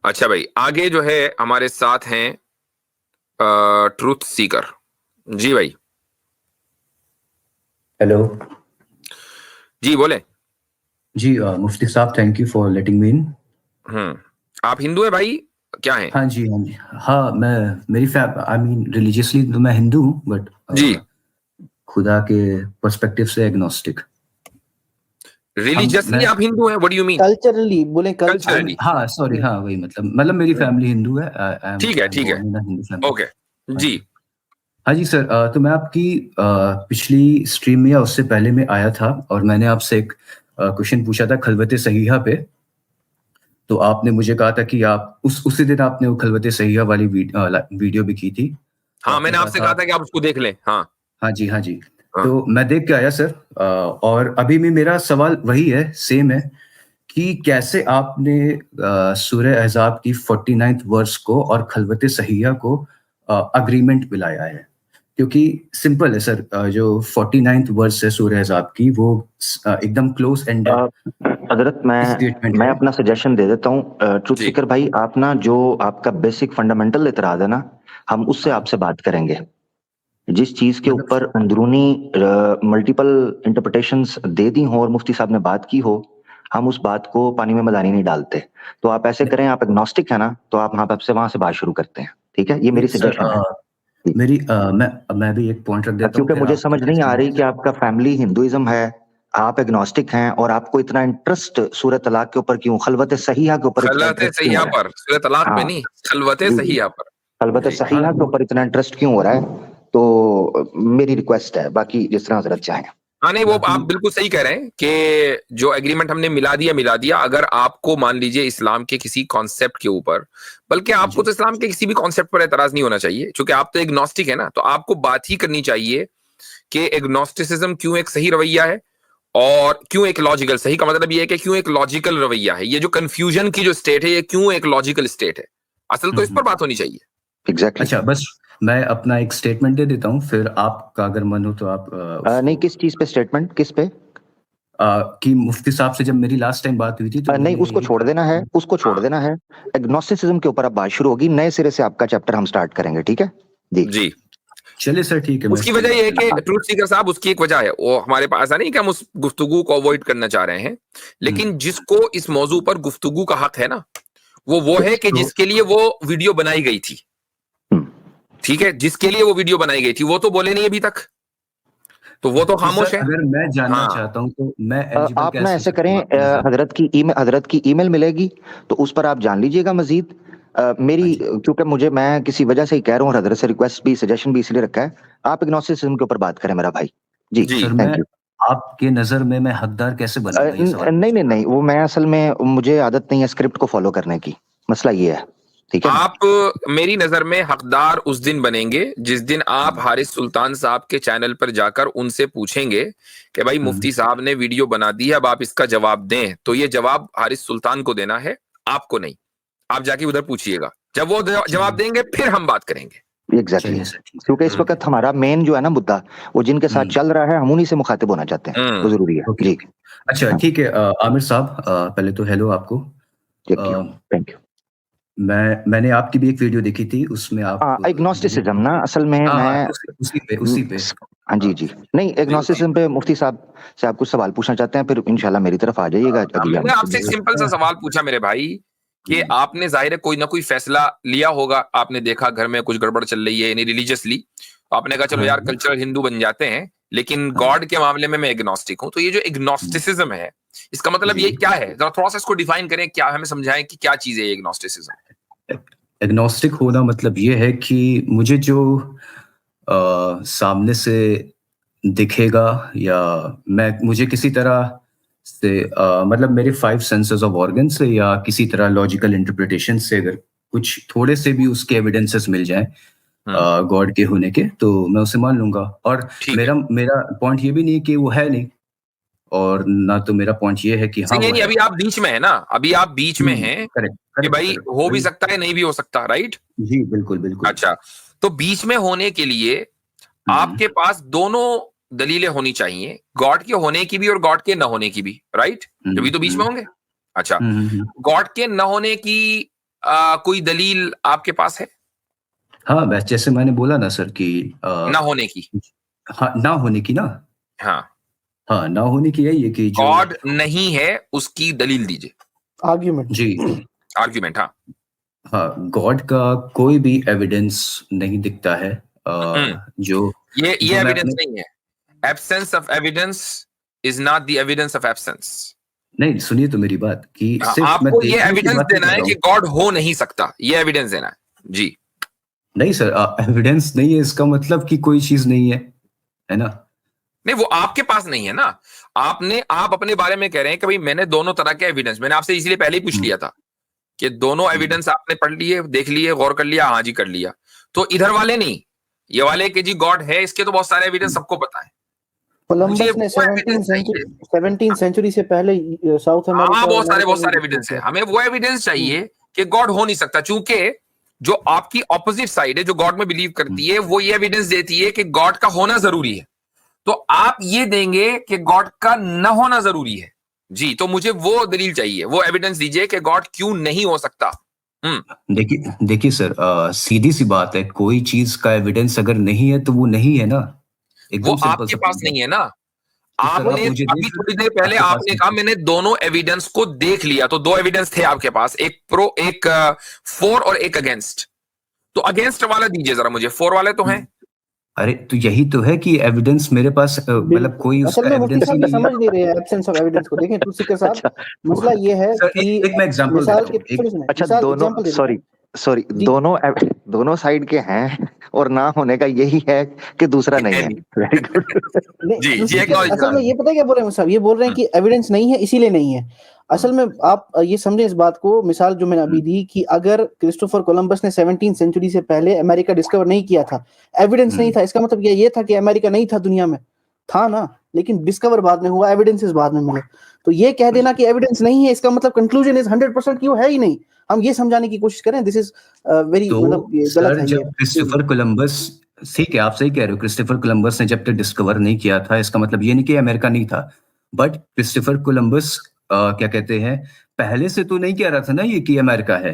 अच्छा भाई, आगे जो है हमारे साथ हैं ट्रूथ सीकर जी भाई। हेलो जी बोले। जी। मुफ्ती साहब, थैंक यू फॉर लेटिंग मी इन। आप हिंदू है भाई, क्या है? हाँ जी, हाँ जी। हाँ, मेरी फैम आई मीन रिलीजियसली तो मैं हिंदू हूँ, बट जी। खुदा के पर्सपेक्टिव से एग्नोस्टिक। रिलीजियसली मैं आप हिंदू हैं, what do you mean? Culturally बोले, कल्चरली। हाँ सॉरी, हाँ वही मतलब मेरी फैमिली हिंदू है। आई एम ठीक है ठीक है, born in a Hindu family. Okay हाँ जी। जी। हाँ जी सर, तो मैं आपकी पिछली स्ट्रीम में या उससे पहले में आया था और मैंने आपसे एक क्वेश्चन पूछा था खलवत सहीहा पे। तो आपने मुझे कहा था कि आप उसी दिन आपने वो खलवत सहीहा वाली वीडियो भी की थी। तो हाँ, आपने मैंने कहा आपसे था कहा था कि आप उसको देख लें। हाँ हाँ जी, हाँ जी। हाँ। तो मैं देख के आया सर, और अभी भी मेरा सवाल वही है, सेम है कि कैसे आपने सूरह अहज़ाब की 49th वर्स को और खलवत सहीहा को अग्रीमेंट मिलाया है? क्योंकि सिंपल है सर, जो 49th वर्स है सूरह अहज़ाब की, वो एकदम क्लोज एंडेड हजरत, स्टेटमेंट मैं है। अपना सजेशन दे देता हूँ। ट्रूथ जी सीकर भाई, आप ना जो आपका बेसिक फंडामेंटल इतराज है ना, हम उससे हाँ, आपसे बात करेंगे। जिस चीज के मतलब ऊपर अंदरूनी मल्टीपल इंटरप्रिटेशंस दे दी हो और मुफ्ती साहब ने बात की हो, हम उस बात को पानी में मदानी नहीं डालते। तो आप ऐसे करें, आप एग्नोस्टिक है ना, तो आप आपसे वहां से बात शुरू करते हैं, ठीक है? ये मेरी सर, सजेशन है। मैं भी एक पॉइंट रख देता हूँ, क्योंकि फिर मुझे आप समझ नहीं आ रही कि आपका फैमिली हिंदुइज्म है, आप एग्नोस्टिक हैं, और आपको इतना इंटरेस्ट सूरत तलाक के ऊपर क्यों, खलवत सहीहा के ऊपर इतना खलवत इंटरेस्ट क्यों हो सहीहा रहा है? पर, सूरह तलाक पे हाँ नहीं, खलवत जी जी, सहीहा पर। खलवत जी हाँ सहीहा के ऊपर इतना इंटरेस्ट क्यों हो रहा है? तो मेरी रिक्वेस्ट है, बाकी जिस तरह हजरत चाहें। हाँ, नहीं वो बाकी आप बिल्कुल सही कह रहे हैं कि जो एग्रीमेंट हमने मिला दिया। अगर आपको मान लीजिए इस्लाम के किसी कॉन्सेप्ट के ऊपर, बल्कि हाँ आपको जी, तो इस्लाम के किसी भी कॉन्सेप्ट पर एतराज नहीं होना चाहिए, क्योंकि आप तो एग्नोस्टिक है ना, तो आपको बात ही करनी चाहिए कि एग्नोस्टिसिज्म क्यों एक सही रवैया है और क्यों एक लॉजिकल, सही का मतलब ये है कि क्यों एक लॉजिकल रवैया है। ये जो कंफ्यूजन की जो स्टेट है, ये क्यों एक लॉजिकल स्टेट है, असल तो इस पर हम्म। बात होनी चाहिए। एग्जैक्टली। अच्छा, बस मैं अपना एक स्टेटमेंट दे देता हूँ, फिर आपका अगर मन हो तो आप नहीं, उसको किस चीज पे स्टेटमेंट, किस पे? कि मुफ्ती साहब से जब मेरी लास्ट टाइम बात हुई थी तो नहीं, उन्होंने उसको यही छोड़ कहा देना है, कि उसको छोड़ हाँ देना है। एग्नोस्टिसिज्म के ऊपर अब बात शुरू होगी, नए सिरे से आपका चैप्टर हम स्टार्ट करेंगे, ठीक है जी? जी। चलिए सर, ठीक है, मैं उसकी इस पे वजह बात ये है कर कि लूंगा। ट्रूथ सीकर साहब, उसकी एक वजह है, वो हमारे पास ऐसा नहीं कि हम उस गुफ्तगू को अवॉइड करना चाह रहे हैं, हम्म, लेकिन जिसको इस मौजू पर गुफ्तगू का हक है ना, वो है यस। कि तो जिसके लिए वो वीडियो बनाई गई थी। ठीक है, जिसके लिए वो वीडियो बनाई गई थी वो तो बोले नहीं अभी तक, तो वो तो तो सर, खामोश है। अगर मैं जानना हाँ चाहता हूँ तो मैं एलिजिबल आप ना कैसे हो ऐसे सकता करें, हूँ आपकी नज़र में? हजरत की ईमेल मिलेगी, तो उस पर आप जान लीजिएगा मजीद। हाँ मेरी, जी, क्योंकि मैं किसी वजह से ही कह रहा हूँ, हजरत से रिक्वेस्ट भी, सजेशन भी इसलिए रखा है, आप एग्नोस्टिसिज्म के ऊपर बात करें मेरा भाई जी। जी। सर, मैं थैंक यू। आपके नज़र में मैं हकदार कैसे बनूंगा ये सवाल नहीं नहीं पूछने का? नहीं, वो मैं असल में, मुझे आदत नहीं है स्क्रिप्ट को फॉलो करने की, मसला ये है, ठीक है? आप मेरी नजर में हकदार उस दिन बनेंगे जिस दिन आप हम्म, हारिस सुल्तान साहब के चैनल पर जाकर उनसे पूछेंगे कि भाई हम्म, मुफ्ती साहब ने वीडियो बना दी है, अब आप इसका जवाब दें। तो ये जवाब हारिस सुल्तान को देना है, आपको नहीं। आप जाके उधर पूछिएगा, जब वो जवाब चलिए, देंगे फिर हम बात करेंगे। एग्जैक्टली। चलिए सर, ठीक है। क्योंकि इस वक्त हमारा मेन जो है ना मुद्दा, वो जिनके साथ हम्म, चल रहा है, हम उन्हीं से मुखातिब होना चाहते हैं, वो हम्म। जरूरी है ओके, जी। ओके। अच्छा, हाँ, ठीक है। आमिर साहब, पहले तो हेलो आपको। Thank you, a, thank you. मैंने आपकी भी एक वीडियो देखी थी, उसमें आप दलील एग्नोस्टिसिज्म ना, देते। असल में हाँ, हाँ, मैं, उसी पे। हाँ जी जी। नहीं, जी, उसी एग्नोस्टिसिज्म पे। पे मुफ्ती साहब से आप कुछ सवाल पूछना चाहते हैं, फिर इंशाल्लाह मेरी तरफ आ जाइएगा अगली मैंने आमद के आपसे एक लिए। सिंपल सा सवाल पूछा मेरे भाई कि आपने जाहिर है कोई ना कोई फैसला लिया होगा, आपने देखा घर में कुछ गड़बड़ चल रही है यानी रिलीजियसली, आपने कहा चलो हाँ, यार कल्चरल हिंदू बन जाते हैं, लेकिन हाँ, गॉड के मामले में मैं एग्नोस्टिक हूं। तो ये जो हम्म, एग्नोस्टिसिज्म है, इसका मतलब जी। ये क्या है? जरा थोड़ा सा इसको डिफाइन करें, क्या हमें समझाएं कि क्या चीज है ये एग्नोस्टिसिज्म? एग्नोस्टिक होना मतलब ये है कि मुझे जो सामने से दिखेगा, या मुझे किसी तरह से मतलब मेरे 5 सेंसेस ऑफ ऑर्गन से या किसी तरह लॉजिकल इंटरप्रिटेशन से अगर कुछ थोड़े से भी उसके एविडेंसेस मिल जाएँ हम्म। गॉड के होने के, तो मैं उसे मान लूँगा। और ठीक है, मेरा मेरा पॉइंट ये भी नहीं है कि वो है नहीं, और ना तो मेरा पॉइंट ये है कि हाँ, सही है वो नहीं, है। अभी आप बीच में है ना, अभी आप बीच में हैं करेक्ट, कि करेक्ट, भाई करेक्ट। हो भी वही, सकता है नहीं भी हो सकता, राइट? जी, बिल्कुल, बिल्कुल। अच्छा, तो बीच में होने के लिए हुँ, आपके पास दोनों दलीलें होनी चाहिए, गॉड के होने की भी और गॉड के न होने की भी, राइट? हुँ, तभी तो बीच हुँ, में होंगे। अच्छा, हुँ, हुँ, हुँ, गॉड के न होने की कोई दलील आपके पास है हाँ, बस जैसे मैंने बोला ना सर कि ना होने की? हाँ, ना होने की ना, हाँ, हाँ, ना होने की यही है कि जो गॉड नहीं है उसकी दलील दीजिए, आर्ग्यूमेंट। जी, आर्ग्यूमेंट। हाँ, हाँ, गॉड का कोई भी एविडेंस नहीं दिखता है जो ये जो मैं एविडेंस अपने नहीं है। Absence of evidence is not the evidence of absence. नहीं, सुनिए तो मेरी बात कि सिर्फ मैं आपको ये देखने की एविडेंस बात नहीं देना कर है रहा कि हूँ। गॉड हो नहीं सकता, ये एविडेंस देना है जी। नहीं सर, एविडेंस नहीं है इसका मतलब कि कोई चीज नहीं है ना? नहीं, वो आपके पास नहीं है ना। आप अपने बारे में कह रहे हैं कि भाई मैंने दोनों तरह के एविडेंस, मैंने आपसे इसलिए पहले ही पूछ लिया था कि दोनों एविडेंस आपने पढ़ लिए, देख लिए, गौर कर लिया, हाँ जी कर लिया। तो इधर वाले नहीं, ये वाले कि जी गॉड है, इसके तो बहुत सारे एविडेंस सबको पता है। मुझे कोलंबस ने वो एविडेंस चाहिए। 17th सेंचुरी से पहले साउथ हाँ, अमेरिका बहुत अमेरिका सारे नहीं एविडेंस है। किया था। हमें वो एविडेंस चाहिए कि गॉड हो नहीं सकता, चूंकि जो आपकी ऑपोजिट साइड है, जो गॉड में बिलीव करती है, वो ये एविडेंस देती है कि गॉड का होना जरूरी है। तो आप ये देंगे कि गॉड का न होना जरूरी है जी। तो मुझे वो दलील चाहिए, वो एविडेंस दीजिए कि गॉड क्यों नहीं हो सकता। देखिए देखिए सर, सीधी सी बात है, कोई चीज का एविडेंस अगर नहीं है तो वो नहीं है ना, वो एकदम सिंपल आपके सा पास फॉर्मूला। नहीं है ना। तो सर आप आपने मुझे अभी दें थोड़ी सर, देर पहले आपके पास आपने नहीं कहा है। मैंने दोनों एविडेंस को देख लिया, तो दो एविडेंस थे आपके पास, एक प्रो, एक फॉर और एक अगेंस्ट। तो अगेंस्ट वाला दीजिए जरा मुझे, फॉर वाले तो हैं। अरे तो यही तो है कि एविडेंस मेरे पास मतलब कोई असल उसका में मुफ्ती एविडेंस ही साहब नहीं है। समझ नहीं रहे हैं एब्सेंस ऑफ एविडेंस को। देखें तुलसी के साथ अच्छा मसला ये है सर कि एक मैं एग्जांपल मिसाल देता के हूँ, एक सुनिए, अच्छा मिसाल दोनों एग्जांपल दे सॉरी सॉरी जी। दोनों साइड के हैं और ना होने का यही है कि दूसरा नहीं है। Very good. नहीं, जी तुलसी के acknowledge असल करा। में ये पता है क्या बोल रहे हैं साहब, ये बोल रहे हैं कि एविडेंस नहीं है इसीलिए नहीं है। असल में आप ये समझे इस बात को, मिसाल जो मैंने अभी दी कि अगर क्रिस्टोफर कोलंबस ने 17th सेंचुरी से पहले अमेरिका डिस्कवर नहीं किया था, एविडेंस नहीं था, इसका मतलब ये था कि अमेरिका नहीं था दुनिया में, था ना, लेकिन डिस्कवर बाद में हुआ, एविडेंसेस बाद में मिले। तो ये कह देना कि एविडेंस नहीं है, इसका मतलब कंक्लूजन इज 100% कि वो है ही नहीं। हम ये समझाने की कोशिश करें, दिस इज वेरी तो मतलब ये गलत सर है जब ये। क्रिस्टोफर कोलंबस, ठीक है आप सही कह रहे हो, क्रिस्टोफर कोलंबस ने जब तक डिस्कवर नहीं किया था इसका मतलब ये नहीं कि अमेरिका नहीं था, बट क्रिस्टोफर कोलंबस क्या कहते हैं, पहले से तो नहीं कह रहा था ना ये कि अमेरिका है।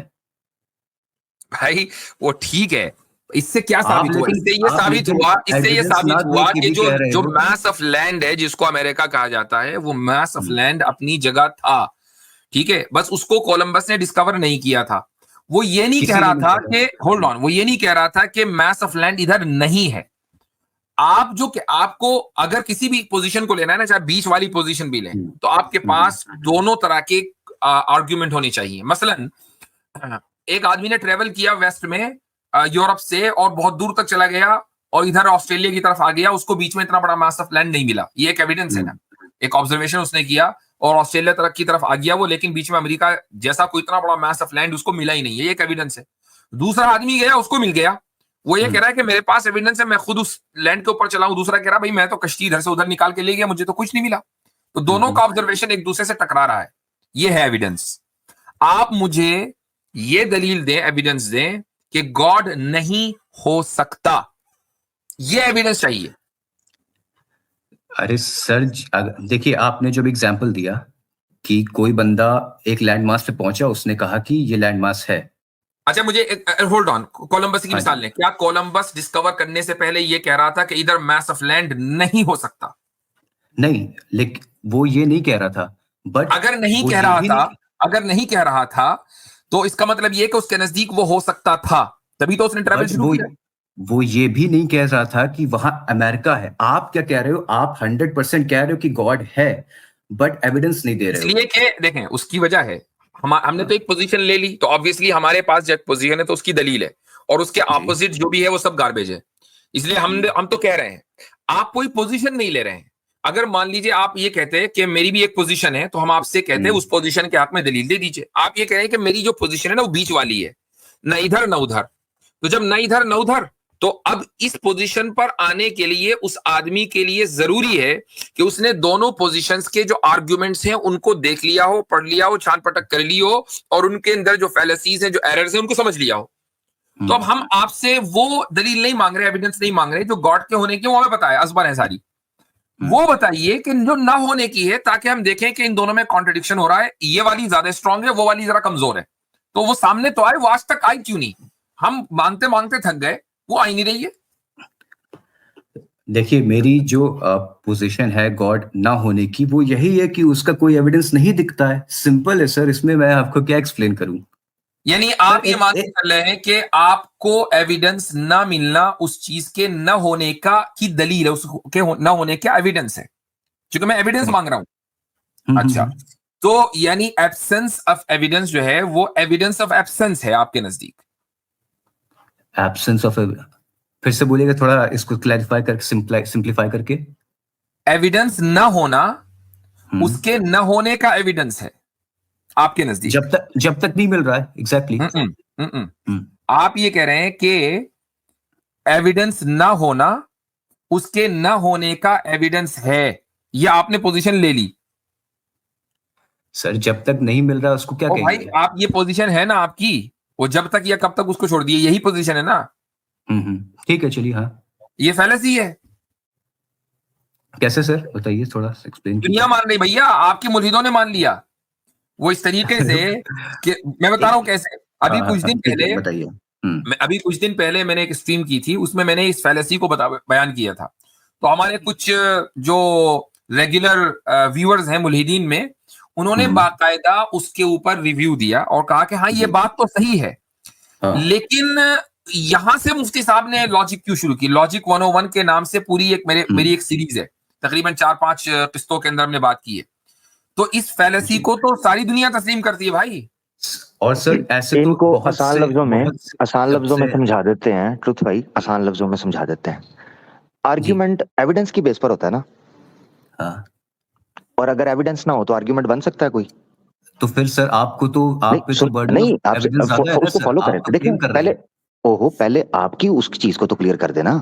भाई वो ठीक है, इससे क्या आप साबित हुआ? लेकिन इससे ये आप साबित लेकिन हुआ, इससे ये एविडेंस ना साबित दे हुआ के कि भी जो कह रहे जो हो। मैस ऑफ लैंड है जिसको अमेरिका कहा जाता है, वो मैस ऑफ लैंड अपनी जगह था, ठीक है, बस उसको कोलंबस ने डिस्कवर नहीं किया था। वो ये नहीं कह किसी ने रहा नहीं था कहा कि होल्ड ऑन, वो ये नहीं कह रहा था कि मैस ऑफ लैंड इधर नहीं है। आप जो कि आपको अगर किसी भी पोजीशन को लेना है ना, चाहे बीच वाली पोजीशन भी लें, तो आपके पास दोनों तरह के आर्ग्यूमेंट होने चाहिए। मसलन एक आदमी ने ट्रेवल किया वेस्ट में यूरोप से और बहुत दूर तक चला गया और इधर ऑस्ट्रेलिया की तरफ आ गया, उसको बीच में इतना बड़ा मास ऑफ लैंड नहीं मिला, ये एक एविडेंस है ना, एक ऑब्जर्वेशन उसने किया और ऑस्ट्रेलिया तरफ की तरफ आ गया वो, लेकिन बीच में अमेरिका जैसा कोई इतना बड़ा मास ऑफ लैंड उसको मिला ही नहीं है, ये एक एविडेंस है। दूसरा आदमी गया, उसको मिल गया, वो ये कह रहा है कि मेरे पास एविडेंस है, मैं खुद उस लैंड के ऊपर चला हूं। दूसरा कह रहा भाई मैं तो कश्ती इधर से उधर निकाल के ले गया, मुझे तो कुछ नहीं मिला। तो दोनों का ऑब्जर्वेशन एक दूसरे से टकरा रहा है, ये है एविडेंस। आप मुझे ये दलील दें, एविडेंस दें कि गॉड नहीं हो सकता, ये एविडेंस चाहिए। अरे सर देखिए आपने जब एग्जांपल दिया कि कोई बंदा एक लैंड मास पे पहुंचा, उसने कहा कि ये लैंड मास है। अच्छा मुझे होल्ड ऑन, कोलंबस की हाँ मिसाल जी। लें। क्या कोलंबस डिस्कवर करने से पहले ये कह रहा था कि इधर मैस ऑफ लैंड नहीं हो सकता? नहीं, लेकिन वो ये नहीं कह रहा था, बट अगर नहीं वो कह ये रहा भी था, नहीं, अगर नहीं कह रहा था तो इसका मतलब ये कि उसके नजदीक वो हो सकता था, तभी तो उसने ट्रैवल बट शुरू किया। वो ये भी नहीं कह रहा था कि वहां अमेरिका है। आप क्या कह रहे हो, आप 100% कह रहे हो कि गॉड है, बट एविडेंस नहीं दे रहे हो। इसलिए कि देखें उसकी वजह है, हमने तो एक पोजीशन ले ली, तो ऑब्वियसली हमारे पास जो पोजीशन है तो उसकी दलील है, और उसके ऑपोजिट जो भी है वो सब गार्बेज है। इसलिए हम तो कह रहे हैं, आप कोई पोजीशन नहीं ले रहे हैं। अगर मान लीजिए आप ये कहते हैं कि मेरी भी एक पोजीशन है, तो हम आपसे कहते हैं उस पोजीशन के हक में दलील दे दीजिए। आप ये कह रहे हैं कि मेरी जो पोजीशन है ना वो बीच वाली है, ना इधर ना उधर। तो जब ना इधर ना उधर, तो अब इस पोजीशन पर आने के लिए उस आदमी के लिए जरूरी है कि उसने दोनों पोजीशंस के जो आर्ग्यूमेंट्स हैं उनको देख लिया हो, पढ़ लिया हो, छान पटक कर ली हो, और उनके अंदर जो फैलेसीज हैं, जो एरर्स हैं, उनको समझ लिया हो। तो अब हम आपसे वो दलील नहीं मांग रहे, एविडेंस नहीं मांग रहे जो गॉड के होने की, वो हमें पता है, अजबर है सारी। वो बताइए कि जो ना होने की है, ताकि हम देखें कि इन दोनों में कॉन्ट्रडिक्शन हो रहा है, ये वाली ज्यादा स्ट्रांग है, वो वाली जरा कमजोर है, तो वो सामने तो आए, वो आज तक आई क्यों नहीं? हम मांगते मांगते थक गए, वो आई नहीं रही है। देखिए, मेरी जो पोजीशन है गॉड ना होने की, वो यही है कि उसका कोई एविडेंस नहीं दिखता है। सिंपल है सर, इसमें मैं आपको क्या एक्सप्लेन करूं? यानी आप सर ये मान के चल रहे हैं कि आपको एविडेंस ना मिलना उस चीज के न होने का की दलील है, उसके न होने का एविडेंस है, क्योंकि मैं एविडेंस मांग रहा हूं। अच्छा, तो यानी एब्सेंस ऑफ एविडेंस जो है वो एविडेंस ऑफ एब्सेंस है आपके नजदीक। एब्सेंस ऑफ, फिर से बोलिएगा थोड़ा, इसको क्लैरिफाई करके, सिंप्लीफाई करके। एविडेंस न होना उसके न होने का एविडेंस है आपके नजदीक। जब तक नहीं मिल रहा है, एग्जैक्टली। आप ये कह रहे हैं कि एविडेंस न होना उसके न होने का एविडेंस है, यह आपने पोजीशन ले ली। सर, जब तक नहीं मिल रहा उसको क्या भाई कहेंगे? आप, ये पोजीशन है ना आपकी, वो जब तक या कब तक उसको छोड़ दिए, यही पोजीशन है ना। ठीक है, चलिए। हाँ, ये फैलेसी है। कैसे सर, बताइए, थोड़ा एक्सप्लेन कीजिए। दुनिया मान रही भैया, आपके मुल्हिदों ने मान लिया वो इस तरीके से कि मैं बता रहा हूं कैसे। अभी कुछ दिन पहले, बताइए। अभी कुछ दिन पहले मैंने एक स्ट्रीम की थी, उसमें मैंने इस फैलेसी को बयान किया था। तो हमारे कुछ जो रेगुलर व्यूअर्स हैं मुल्हिदीन में, उन्होंने बाकायदा उसके ऊपर रिव्यू दिया और कहा कि हाँ ये बात तो सही है, लेकिन यहां से मुफ्ती साहब ने लॉजिक क्यों शुरू की। लॉजिक 101 के नाम से पूरी एक मेरी एक सीरीज है, तकरीबन 4-5 किस्तों के अंदर हमने बात की है। तो इस फैलेसी को तो सारी दुनिया तस्लीम करती है भाई। और सर ऐसे तो इनको बहुत आसान लफ्जों में समझा देते हैं, ट्रुथ भाई, आसान लफ्जों में समझा देते हैं। आर्ग्यूमेंट एविडेंस की बेस पर होता है ना। हाँ। और अगर एविडेंस ना हो तो आर्ग्यूमेंट बन सकता है कोई? तो फिर सर आपको तो, आप पे तो बर्डन नहीं, ऑफ आप एविडेंस ज्यादा है ना उसको सर, फॉलो आप करें। तो देखिए claim कर रहे पहले, हैं। पहले आपकी उस चीज को तो क्लियर कर देना।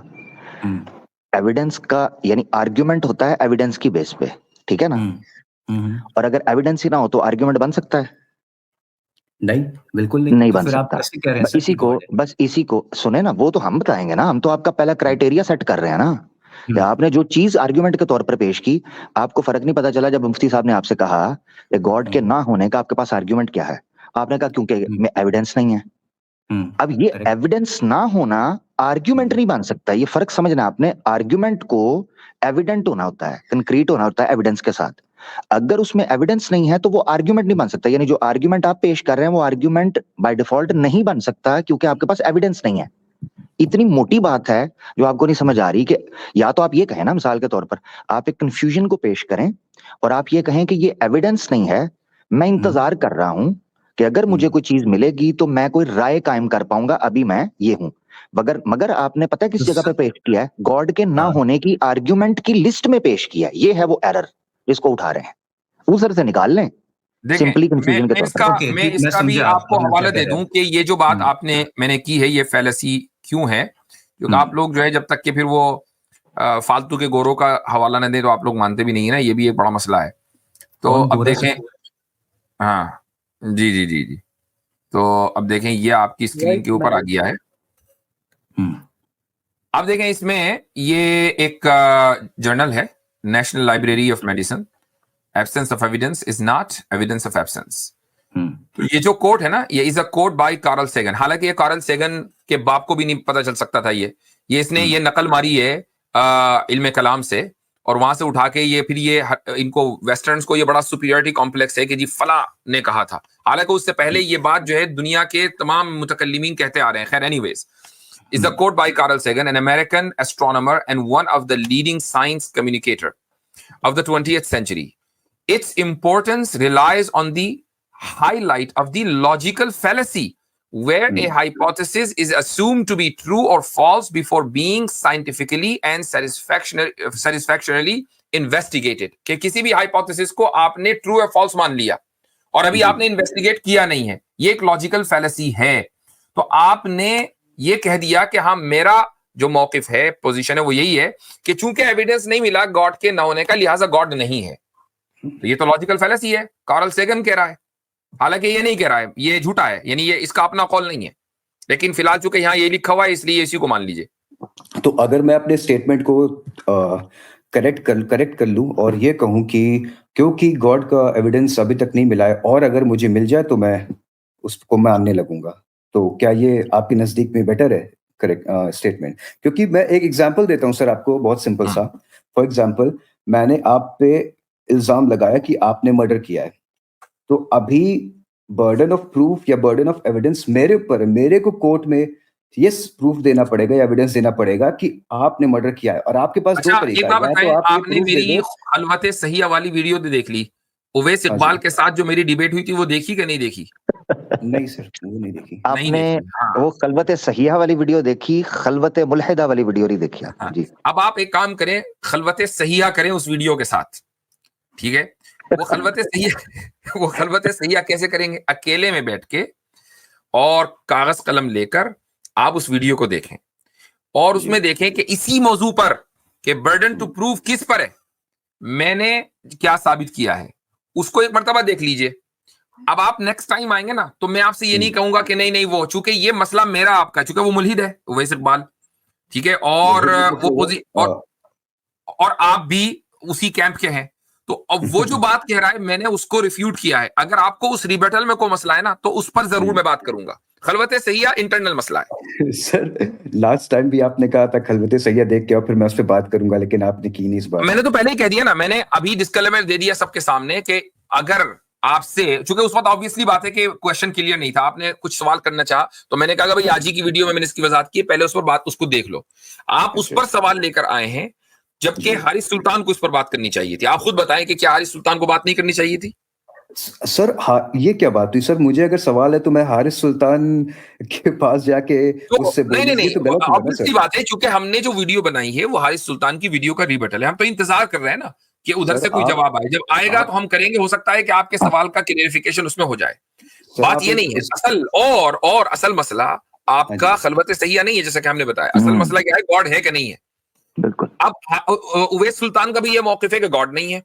एविडेंस का यानी आर्ग्यूमेंट होता है एविडेंस की बेस पे, ठीक है ना। और अगर एविडेंस ही ना हो तो आर्ग्यूमेंट बन सकता है? नहीं, बिल्कुल नहीं। नहीं तो बन फिर आप सकता। कैसे कह रहे हैं सर कि God है? बस इसी को सुने ना, वो तो हम बताएंगे ना, हम तो आपका पहला क्राइटेरिया सेट कर रहे हैं ना। या आपने जो चीज आर्ग्यूमेंट के तौर पर पेश की, आपको फर्क नहीं पता चला जब मुफ्ती साहब ने आपसे कहा कि गॉड के ना होने का आपके पास आर्ग्यूमेंट क्या है? आपने कहा क्योंकि एविडेंस नहीं है। अब ये एविडेंस ना होना आर्ग्यूमेंट नहीं बन सकता, ये फर्क समझना आपने। आर्ग्यूमेंट को एविडेंट होना होता है, कंक्रीट होना होता है एविडेंस के साथ। अगर उसमें एविडेंस नहीं है तो वो आर्ग्यूमेंट नहीं बन सकता। यानी जो आर्ग्यूमेंट आप पेश कर रहे हैं वो आर्ग्यूमेंट बाय डिफॉल्ट नहीं बन सकता, क्योंकि आपके पास एविडेंस नहीं है। इतनी मोटी बात है जो आपको नहीं समझ आ रही कि या तो आप ये कहें ना, मिसाल के तौर पर आप एक कंफ्यूजन को पेश करें और आप ये कहें कि ये एविडेंस नहीं है, मैं इंतजार कर रहा हूं कि अगर मुझे कोई चीज मिलेगी तो मैं कोई राय कायम कर पाऊंगा, अभी मैं ये हूं। मगर आपने पता है किस जगह पे पेश किया है? गॉड के ना होने की आर्ग्यूमेंट की लिस्ट में पेश किया है। ये है वो एरर जिसको उठा रहे हैं, उधर से निकाल लें। सिंपली कंफ्यूजन के तौर पर मैं इसका भी आपको हवाला दे दूं कि ये जो बात मैंने की है, ये फैलेसी क्यों है। क्योंकि आप लोग जो है जब तक कि फिर वो फालतू के गोरों का हवाला न दे तो आप लोग मानते भी नहीं है ना, ये भी एक बड़ा मसला है। तो अब देखें, हाँ जी जी जी जी, तो अब देखें ये आपकी स्क्रीन के ऊपर आ गया है। अब देखें इसमें ये एक जर्नल है, national library of medicine, absence of evidence is not evidence of absence. तो ये जो कोट है ना, ये is a quote by Carl Sagan. हालांकि ये कार्ल सेगन के बाप को भी नहीं पता चल सकता था ये इसने ये नकल मारी है इल्म कलाम से, और वहां से उठा के ये फिर ये इनको वेस्टर्न्स को ये बड़ा सुपीरियरिटी कॉम्प्लेक्स है कि जी फला ने कहा था। हालांकि उससे पहले ये बात जो है दुनिया के तमाम मुतकल्लिमीन कहते आ रहे हैं। खैर anyways, is a quote by Carl Sagan, an American astronomer and one of the leading science communicator of the 20th century. Its importance relies on the highlight of the logical fallacy, where a hypothesis is assumed to be true or false before being scientifically and satisfactorily investigated. कि किसी भी hypothesis को आपने true or false मान लिया और अभी आपने investigate किया नहीं है, ये एक logical fallacy है। तो आपने ये कह दिया कि हाँ मेरा जो मौकिफ है, पोजीशन है, वो यही है कि चूंकि एविडेंस नहीं मिला गॉड के न होने का, लिहाजा गॉड नहीं है। तो ये तो लॉजिकल फैलेसी है, कार्ल सेगन कह रहा है। हालांकि ये नहीं कह रहा है, ये झूठा है, यानी ये इसका अपना कॉल नहीं है, लेकिन फिलहाल चूंकि यहाँ ये लिखा हुआ है इसलिए इसी को मान लीजिए। तो अगर मैं अपने स्टेटमेंट को करेक्ट कर लूं और ये कहूं कि क्योंकि गॉड का एविडेंस अभी तक नहीं मिला है और अगर मुझे मिल जाए तो मैं उसको मानने लगूंगा। तो क्या ये आपके नजदीक में बेटर है करेक्ट स्टेटमेंट? क्योंकि मैं एक एग्जांपल देता हूँ सर आपको, बहुत सिंपल सा। फॉर एग्जांपल, मैंने आप पे इल्जाम लगाया कि आपने मर्डर किया है, तो अभी बर्डन ऑफ प्रूफ या बर्डन ऑफ एविडेंस मेरे ऊपर है। मेरे को कोर्ट में यस प्रूफ देना पड़ेगा या एविडेंस देना पड़ेगा कि आपने मर्डर किया है, और आपके पास दो अच्छा, तरीका एक है, बात या तो बताएं, आप ये आपने प्रूफ दे मेरी दो। खलवत सहिया वाली वीडियो तो देख ली? उवैस हाँ इकबाल जी। के साथ जो मेरी डिबेट हुई थी वो देखी कि नहीं देखी? नहीं सर, वो नहीं देखी। नहीं आपने देखी, हाँ। वो खलवत सहिया वाली वीडियो देखी, खलवत मुल्हिदा वाली वीडियो नहीं देखी आपने? हाँ, जी। अब आप एक काम करें, खलवत सहिया करें उस वीडियो के साथ, ठीक है? वो खलवत सहिया वो खलवत सहिया कैसे करेंगे? अकेले में बैठ के और कागज कलम लेकर आप उस वीडियो को देखें और उसमें देखें कि इसी मौजू पर कि बर्डन टू प्रूफ किस पर है, मैंने क्या साबित किया है, उसको एक मर्तबा देख लीजिए। अब आप नेक्स्ट टाइम आएंगे ना, तो मैं आपसे ये नहीं कहूंगा कि नहीं नहीं वो, चूंकि ये मसला मेरा आपका, चूंकि वो मुल्हिद है उवैस इकबाल, ठीक है, और वो और आप भी उसी कैंप के हैं, तो अब वो जो बात कह रहा है मैंने उसको रिफ्यूट किया है। अगर आपको उस रिबेटल में कोई मसला है ना, तो उस पर जरूर मैं बात करूंगा। खलवत सहिया इंटरनल मसला है। सर लास्ट टाइम भी आपने कहा था खलवत सहिया देख के और फिर मैं उस पर बात करूंगा, लेकिन आपने की नहीं इस बार। मैंने तो पहले ही कह दिया ना, मैंने अभी डिस्क्लेमर दे दिया सबके सामने कि अगर आपसे, चूंकि उस वक्त ऑब्वियसली बात है कि क्वेश्चन क्लियर नहीं था, आपने कुछ सवाल करना चाहा, तो मैंने कहा भाई आज ही की वीडियो में मैंने इसकी वजाहत की, पहले उस पर बात उसको देख लो। आप उस पर सवाल लेकर आए हैं, जबकि हारिस सुल्तान को इस पर बात करनी चाहिए थी। आप खुद बताएं कि क्या हारिस सुल्तान को बात नहीं करनी चाहिए थी? सर ये क्या बात हुई सर? मुझे अगर सवाल है तो मैं हारिस सुल्तान के पास जाके तो उससे नहीं नहीं बोलूं, ये नहीं, तो गलत हुआ ना ऑब्वियसली सर। बात है, चूंकि हमने जो वीडियो बनाई है वो हारिस सुल्तान की वीडियो का रिबटल है, हम तो इंतजार कर रहे हैं ना कि उधर सर से कोई आप जवाब आए। जब आएगा तो हम करेंगे, हो सकता है कि आपके सवाल का क्लेरिफिकेशन उसमें हो जाए। सर बात आप ये नहीं है असल, और असल मसला आपका खलवत सहिया नहीं है, जैसा कि हमने बताया। असल मसला क्या है, गॉड है कि नहीं है। बिल्कुल। अब उवैस सुल्तान का भी ये मौकिफ है कि गॉड नहीं है।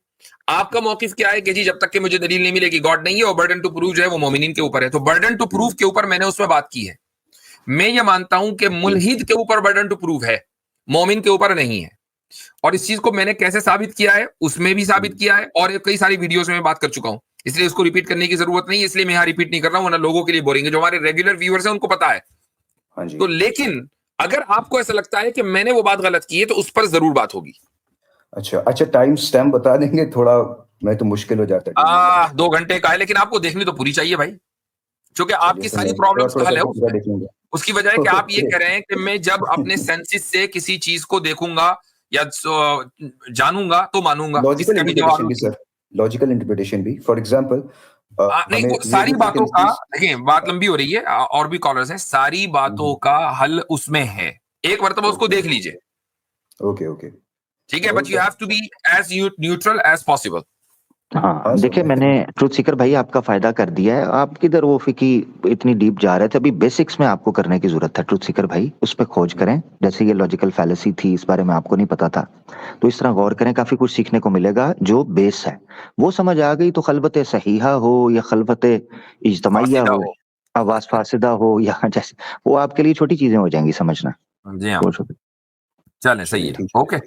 आपका मौकिफ क्या है कि जी जब तक कि मुझे दलील नहीं मिलेगी गॉड नहीं है, और बर्डन टू प्रूव जो है वो मोमिनीन के ऊपर है। तो बर्डन टू प्रूव के ऊपर मैंने उसमें बात की है। मैं ये मानता हूं कि मुल्हिद के ऊपर बर्डन टू प्रूव है, मोमिन के ऊपर नहीं है। और इस चीज को मैंने कैसे साबित किया है, उसमें भी साबित किया है, और कई सारी वीडियोस में मैं बात कर चुका हूं, इसलिए उसको रिपीट करने की जरूरत नहीं है। इसलिए मैं यहां रिपीट नहीं कर रहा हूं, वरना लोगों के लिए बोरिंग है। जो हमारे रेगुलर व्यूअर्स हैं उनको पता है। तो लेकिन अगर आपको ऐसा लगता है कि मैंने वो बात गलत की है, तो उस पर जरूर बात होगी। अच्छा, टाइम स्टैम्प बता देंगे थोड़ा? मैं तो मुश्किल हो जाता है। 2 घंटे का है, लेकिन आपको देखनी तो पूरी चाहिए भाई, क्योंकि आपकी सारी प्रॉब्लम्स का हल है उसमें। उसकी वजह है कि आप ये कह रहे हैं कि मैं जब अपने सेंसेस से किसी चीज को देखूंगा या जानूंगा तो मानूंगा। लॉजिकल इंटरप्रिटेशन भी सर, लॉजिकल इंटरप्रिटेशन भी। फॉर एग्जांपल नहीं, वो सारी बातों का, देखिए बात लंबी हो रही है, और भी कॉलर्स हैं, सारी बातों का हल उसमें है। एक मरतबा उसको देख लीजिए। ओके ठीक है, but you have to be as neutral as possible. हाँ, देखिए मैंने ट्रूथ सीकर भाई आपका फायदा कर दिया है। आप किधर वो फिकी इतनी डीप जा रहे थे, अभी बेसिक्स में आपको करने की जरूरत है ट्रूथ सीकर भाई। उस पर खोज करें, जैसे ये लॉजिकल फैलेसी थी, इस बारे में आपको नहीं पता था, तो इस तरह गौर करें, काफी कुछ सीखने को मिलेगा। जो बेस है वो समझ आ गई तो खलवत सहीहा हो या खलवत इज्तमाइया हो, आवाज फासिदा हो, या जैसे वो आपके लिए छोटी चीजें हो जाएंगी समझना। जी हाँ, चलें, सही है, ओके,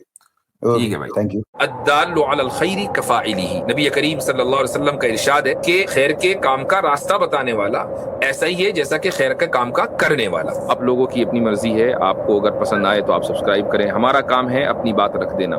ठीक है भाई। Thank you. अद्दाल्लु अलल खैरि कफ़ाइलिही, नबी करीम सल्लल्लाहु अलैहि वसल्लम का इरशाद है कि खैर के काम का रास्ता बताने वाला ऐसा ही है जैसा कि खैर के काम का करने वाला। अब लोगों की अपनी मर्जी है, आपको अगर पसंद आए तो आप सब्सक्राइब करें। हमारा काम है अपनी बात रख देना।